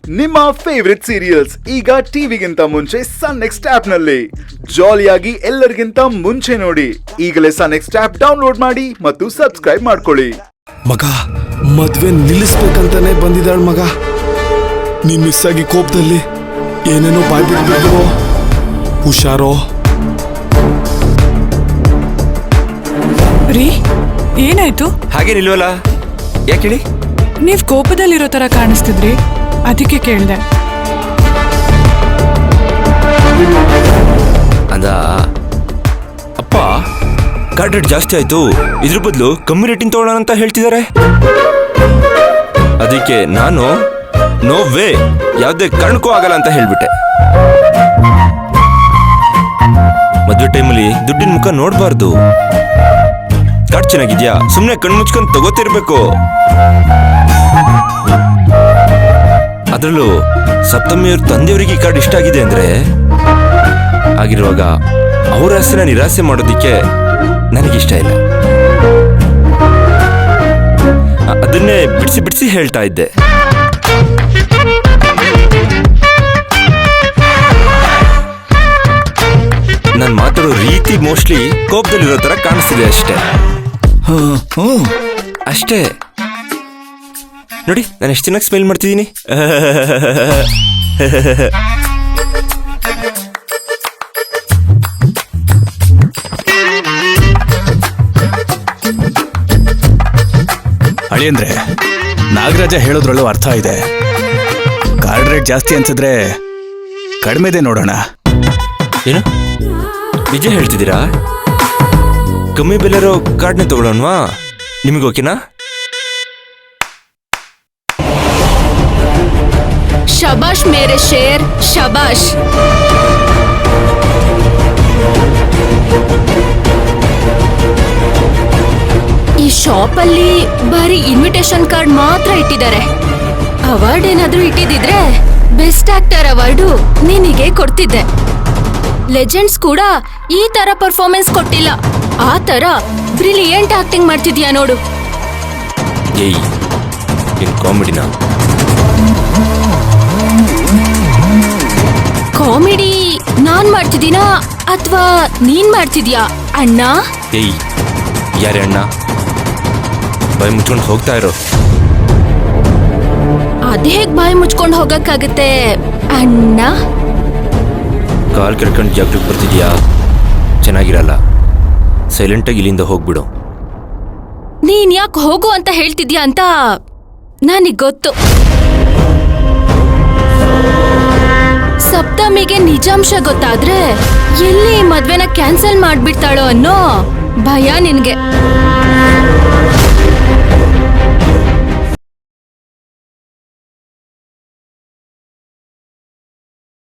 ನಿಮ್ಮ favourite serials ಈಗ ಟಿವಿಗಿಂತ ಮುಂಚೆ ಸನ್ ನೆಕ್ಸ್ಟ್ ಆಪ್ ನಲ್ಲಿ ಜಾಲಿಯಾಗಿ ಎಲ್ಲರಿಗಿಂತ ಮುಂಚೆ ನೋಡಿ. ಈಗಲೇ ಸನ್ ನೆಕ್ಸ್ಟ್ ಆಪ್ ಡೌನ್ಲೋಡ್ ಮಾಡಿ ಮತ್ತು ಸಬ್ಸ್ಕ್ರೈಬ್ ಮಾಡ್ಕೊಳ್ಳಿ. ಮಗ, ಮದ್ವೆ ನಿಲ್ಲಿಸ್ಬೇಕಂತಾನೆ ಬಂದಿದ್ದಾಳ ಮಗ. ನೀನ್ ಮಿಸ್ ಆಗಿ ಕೋಪದಲ್ಲಿ ಏನೇನೋ ಬಾಯ್ಬಿಟ್ಬಿಟ್ಟು ಹುಷಾರೋ. ರೀ, ಏನಾಯ್ತು? ಹಾಗೆ ನಿಲ್ವಲ್ಲ, ಯಾಕೆ ಹೇಳಿ? ನೀವ್ ಕೋಪದಲ್ಲಿರೋ ತರ ಕಾಣಿಸ್ತಿದ್ರಿ, ಅದಕ್ಕೆ ಕೇಳ್ದೆ. ಅಂದ ಅಪ್ಪ ಕಾರ್ಡ್ ರೇಟ್ ಜಾಸ್ತಿ ಆಯ್ತು, ಇದ್ರ ಬದಲು ಕಮ್ಮಿ ರೇಟಿಂಗ್ ತಗೊಳ್ಳೋಣ ಅಂತ ಹೇಳ್ತಿದ್ದಾರೆ. ಅದಕ್ಕೆ ನಾನು ನೋ ವೇ, ಯಾವುದೇ ಕಾರಣಕ್ಕೂ ಆಗಲ್ಲ ಅಂತ ಹೇಳ್ಬಿಟ್ಟೆ. ಮದುವೆ ಟೈಮಲ್ಲಿ ದುಡ್ಡಿನ ಮುಖ ನೋಡ್ಬಾರ್ದು. ಕಾರ್ಡ್ ಚೆನ್ನಾಗಿದ್ಯಾ, ಸುಮ್ಮನೆ ಕಣ್ಣು ಮುಚ್ಕೊಂಡು ತಗೋತಿರ್ಬೇಕು. ಅದರಲ್ಲೂ ಸಪ್ತಮಿಯವ್ರ ತಂದೆಯವರಿಗೆ ಈ ಕಾರ್ಡ್ ಇಷ್ಟ ಆಗಿದೆ ಅಂದ್ರೆ, ಆಗಿರುವಾಗ ಅವರ ಆಸೆನ ನಿರಾಸೆ ಮಾಡೋದಿಕ್ಕೆ ನನಗಿಷ್ಟ ಇಲ್ಲ. ಅದನ್ನೇ ಬಿಡಿಸಿ ಬಿಡಿಸಿ ಹೇಳ್ತಾ ಇದ್ದೆ. ನಾನು ಮಾತಾಡೋ ರೀತಿ ಮೋಸ್ಟ್ಲಿ ಕೋಪದಲ್ಲಿರೋ ತರ ಕಾಣಿಸ್ತಿದೆ ಅಷ್ಟೇ. ಅಷ್ಟೇ ನೋಡಿ, ನಾನು ಎಷ್ಟು ಚೆನ್ನಾಗಿ ಸ್ಮೈಲ್ ಮಾಡ್ತಿದ್ದೀನಿ. ಅಳಿಯಂದ್ರೆ, ನಾಗರಾಜ ಹೇಳೋದ್ರಲ್ಲೂ ಅರ್ಥ ಇದೆ. ಕಾರ್ಡ್ ರೇಟ್ ಜಾಸ್ತಿ ಅನ್ಸಿದ್ರೆ ಕಡಿಮೆದೆ ನೋಡೋಣ. ಏನು ನಿಜ ಹೇಳ್ತಿದ್ದೀರಾ? ಕಮ್ಮಿ ಬೆಲೆರೋ ಕಾರ್ಡ್ನೇ ತಗೊಳ್ಳೋಣವಾ? ನಿಮಗೆ ಓಕೆನಾ? ಶಬಾಷ್ ಮೇರೆ ಶೇರ್, ಶಬಾಷ್. ಈ ಶಾಪ್ ಅಲ್ಲಿ ಬರೀ ಇನ್ವಿಟೇಷನ್ ಕಾರ್ಡ್ ಮಾತ್ರ ಇಟ್ಟಿದ್ದಾರೆ. ಅವಾರ್ಡ್ ಏನಾದ್ರೂ ಇಟ್ಟಿದ್ರೆ ಬೆಸ್ಟ್ ಆಕ್ಟರ್ ಅವಾರ್ಡು ನಿನಗೆ ಕೊಡ್ತಿದ್ದೆ. ಲೆಜೆಂಡ್ಸ್ ಕೂಡ ಈ ತರ ಪರ್ಫಾರ್ಮೆನ್ಸ್ ಕೊಟ್ಟಿಲ್ಲ. ಆ ತರ ಬ್ರಿಲಿಯಂಟ್ ಆಕ್ಟಿಂಗ್ ಮಾಡ್ತಿದ್ಯಾ ನೋಡು. ಏಯ್, ಏನ್ ಕಾಮಿಡಿನಾ? ಕಾಮಿಡಿ ನಾನ್ ಮಾಡ್ತಿದ್ದೀನಾ ಅಥವಾ ನೀನ್ ಮಾಡ್ತಿದ್ಯಾ ಅಣ್ಣ? ಏಯ್, ಯಾರೇ ಅಣ್ಣ? ಬಾಯಿ ಮುಚ್ಕೊಂಡು ಹೋಗ್ತಾ ಇರೋ. ಅದೇಗ್ ಬಾಯಿ ಮುಚ್ಕೊಂಡು ಹೋಗಕ್ಕಾಗತ್ತೆ ಅಣ್ಣ? ಕಾಲ್ ಕೆಡ್ಕೊಂಡು ಜಾಗಕ್ಕೆ ಬರ್ತಿದ್ಯಾ? ಚೆನ್ನಾಗಿರಲ್ಲ. ಸೈಲೆಂಟಾಗಿ ಇಲ್ಲಿಂದ ಹೋಗ್ಬಿಡು. ನೀನ್ ಯಾಕೆ ಹೋಗು ಅಂತ ಹೇಳ್ತಿದ್ಯಾ ಅಂತ ನನಗ್ ಗೊತ್ತು. ಸಪ್ತಮಿಗೆ ನಿಜಾಂಶ ಗೊತ್ತಾದ್ರೆ ಎಲ್ಲಿ ಮದ್ವೆನ ಕ್ಯಾನ್ಸಲ್ ಮಾಡ್ಬಿಡ್ತಾಳೋ ಅನ್ನೋ ಭಯ ನಿನ್ಗೆ.